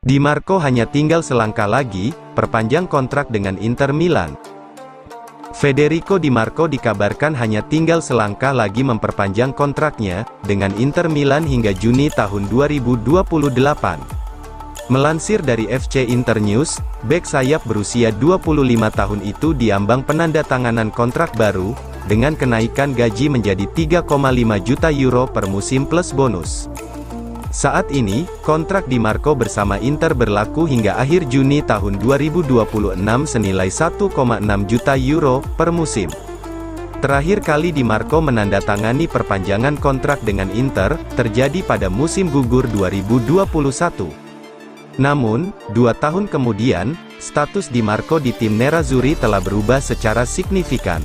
Di Marco hanya tinggal selangkah lagi, perpanjang kontrak dengan Inter Milan. Federico Di Marco dikabarkan hanya tinggal selangkah lagi memperpanjang kontraknya, dengan Inter Milan hingga Juni tahun 2028. Melansir dari FC Internews, bek sayap berusia 25 tahun itu diambang penandatanganan kontrak baru, dengan kenaikan gaji menjadi 3,5 juta euro per musim plus bonus. Saat ini, kontrak Di Marco bersama Inter berlaku hingga akhir Juni tahun 2026 senilai 1,6 juta euro per musim. Terakhir kali Di Marco menandatangani perpanjangan kontrak dengan Inter, terjadi pada musim gugur 2021. Namun, 2 tahun kemudian, status Di Marco di tim Nerazzurri telah berubah secara signifikan.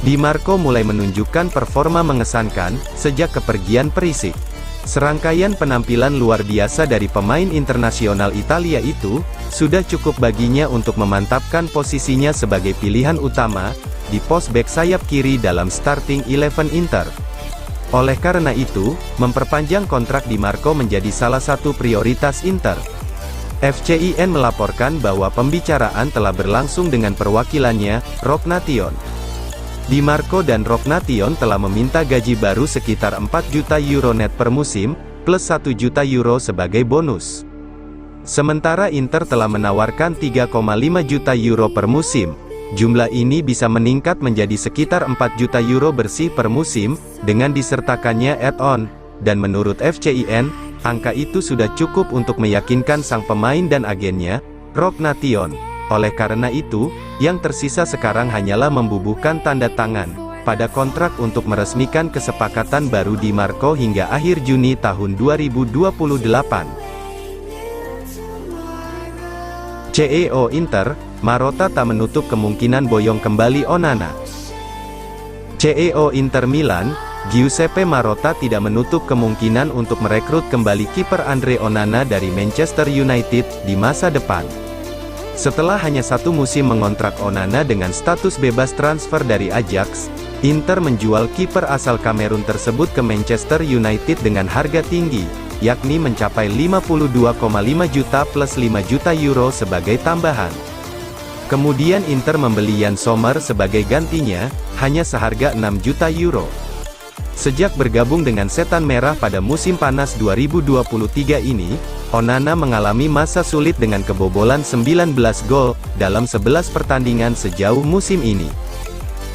Di Marco mulai menunjukkan performa mengesankan, sejak kepergian Perisic. Serangkaian penampilan luar biasa dari pemain internasional Italia itu, sudah cukup baginya untuk memantapkan posisinya sebagai pilihan utama, di pos bek sayap kiri dalam starting 11 Inter. Oleh karena itu, memperpanjang kontrak Di Marco menjadi salah satu prioritas Inter. FCIN melaporkan bahwa pembicaraan telah berlangsung dengan perwakilannya, Rognation. Di Marco dan Rognation telah meminta gaji baru sekitar 4 juta euro net per musim, plus 1 juta euro sebagai bonus. Sementara Inter telah menawarkan 3,5 juta euro per musim. Jumlah ini bisa meningkat menjadi sekitar 4 juta euro bersih per musim, dengan disertakannya add-on, dan menurut FCIN, angka itu sudah cukup untuk meyakinkan sang pemain dan agennya, Rognation. Oleh karena itu, yang tersisa sekarang hanyalah membubuhkan tanda tangan pada kontrak untuk meresmikan kesepakatan baru Di Marco hingga akhir Juni tahun 2028. CEO Inter, Marotta tak menutup kemungkinan boyong kembali Onana. CEO Inter Milan, Giuseppe Marotta tidak menutup kemungkinan untuk merekrut kembali kiper Andre Onana dari Manchester United di masa depan. Setelah hanya 1 musim mengontrak Onana dengan status bebas transfer dari Ajax, Inter menjual kiper asal Kamerun tersebut ke Manchester United dengan harga tinggi, yakni mencapai 52,5 juta plus 5 juta euro sebagai tambahan. Kemudian Inter membeli Yann Sommer sebagai gantinya, hanya seharga 6 juta euro. Sejak bergabung dengan Setan Merah pada musim panas 2023 ini, Onana mengalami masa sulit dengan kebobolan 19 gol, dalam 11 pertandingan sejauh musim ini.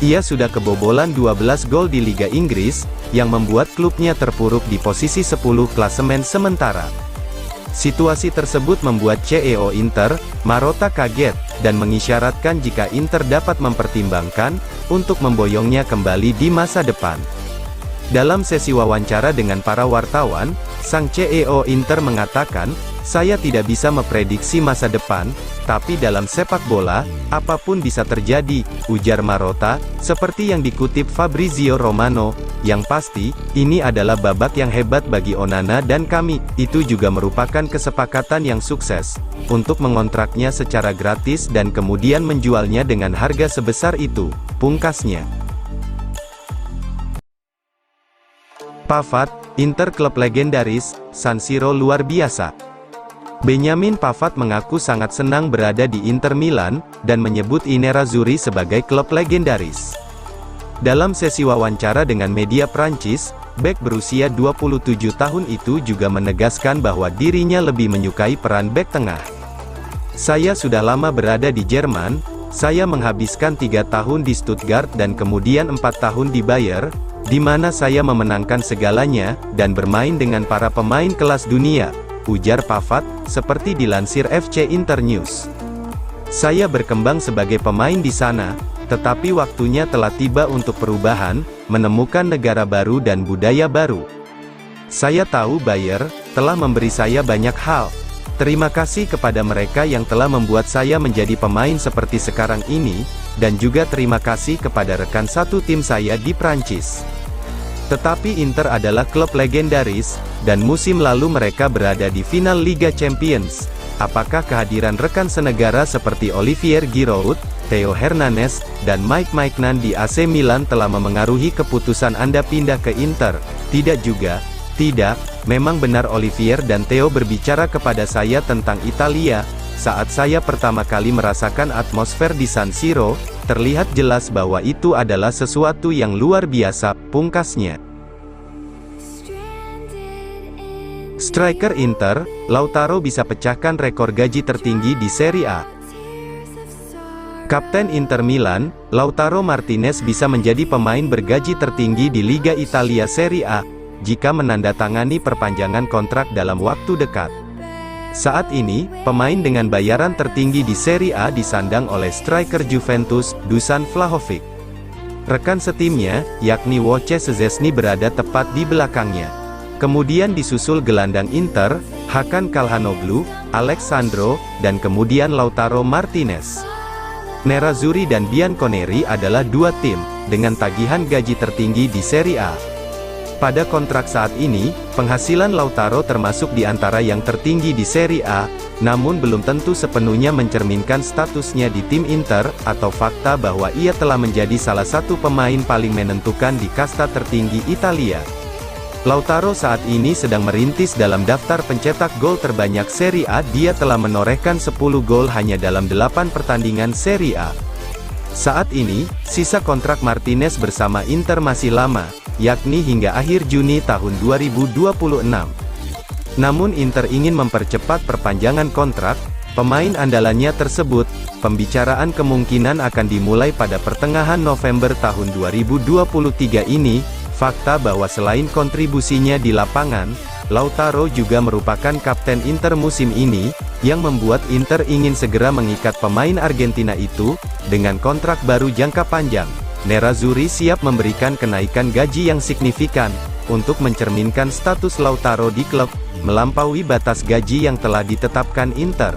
Ia sudah kebobolan 12 gol di Liga Inggris, yang membuat klubnya terpuruk di posisi 10 klasemen sementara. Situasi tersebut membuat CEO Inter, Marotta kaget, dan mengisyaratkan jika Inter dapat mempertimbangkan, untuk memboyongnya kembali di masa depan. Dalam sesi wawancara dengan para wartawan, sang CEO Inter mengatakan, "Saya tidak bisa memprediksi masa depan, tapi dalam sepak bola, apapun bisa terjadi," ujar Marotta, seperti yang dikutip Fabrizio Romano. "Yang pasti, ini adalah babak yang hebat bagi Onana dan kami, itu juga merupakan kesepakatan yang sukses, untuk mengontraknya secara gratis dan kemudian menjualnya dengan harga sebesar itu," pungkasnya. Pavard, Inter klub legendaris, San Siro luar biasa. Benjamin Pavard mengaku sangat senang berada di Inter Milan, dan menyebut Nerazzurri sebagai klub legendaris. Dalam sesi wawancara dengan media Prancis, bek berusia 27 tahun itu juga menegaskan bahwa dirinya lebih menyukai peran bek tengah. "Saya sudah lama berada di Jerman, saya menghabiskan 3 tahun di Stuttgart dan kemudian 4 tahun di Bayer, di mana saya memenangkan segalanya, dan bermain dengan para pemain kelas dunia," ujar Pavard, seperti dilansir FC Internews. "Saya berkembang sebagai pemain di sana, tetapi waktunya telah tiba untuk perubahan, menemukan negara baru dan budaya baru. Saya tahu Bayer telah memberi saya banyak hal. Terima kasih kepada mereka yang telah membuat saya menjadi pemain seperti sekarang ini, dan juga terima kasih kepada rekan satu tim saya di Prancis. Tetapi Inter adalah klub legendaris, dan musim lalu mereka berada di final Liga Champions. Apakah kehadiran rekan senegara seperti Olivier Giroud, Theo Hernandez, dan Mike Maignan di AC Milan telah memengaruhi keputusan Anda pindah ke Inter? Tidak juga. Tidak, memang benar Olivier dan Theo berbicara kepada saya tentang Italia. Saat saya pertama kali merasakan atmosfer di San Siro, terlihat jelas bahwa itu adalah sesuatu yang luar biasa, pungkasnya. Striker Inter, Lautaro bisa pecahkan rekor gaji tertinggi di Serie A. Kapten Inter Milan, Lautaro Martinez bisa menjadi pemain bergaji tertinggi di Liga Italia Serie A, jika menandatangani perpanjangan kontrak dalam waktu dekat. Saat ini, pemain dengan bayaran tertinggi di Serie A disandang oleh striker Juventus, Dusan Vlahovic. Rekan setimnya, yakni Wojciech Szczesny berada tepat di belakangnya. Kemudian disusul gelandang Inter, Hakan Calhanoglu, Alexandro, dan kemudian Lautaro Martinez. Nerazzurri dan Bianconeri adalah dua tim, dengan tagihan gaji tertinggi di Serie A. Pada kontrak saat ini, penghasilan Lautaro termasuk di antara yang tertinggi di Serie A, namun belum tentu sepenuhnya mencerminkan statusnya di tim Inter, atau fakta bahwa ia telah menjadi salah satu pemain paling menentukan di kasta tertinggi Italia. Lautaro saat ini sedang merintis dalam daftar pencetak gol terbanyak Serie A. Dia telah menorehkan 10 gol hanya dalam 8 pertandingan Serie A. Saat ini, sisa kontrak Martinez bersama Inter masih lama, yakni hingga akhir Juni tahun 2026. Namun Inter ingin mempercepat perpanjangan kontrak pemain andalannya tersebut. Pembicaraan kemungkinan akan dimulai pada pertengahan November tahun 2023 ini. Fakta bahwa selain kontribusinya di lapangan, Lautaro juga merupakan kapten Inter musim ini, yang membuat Inter ingin segera mengikat pemain Argentina itu, dengan kontrak baru jangka panjang. Nerazzurri siap memberikan kenaikan gaji yang signifikan, untuk mencerminkan status Lautaro di klub, melampaui batas gaji yang telah ditetapkan Inter.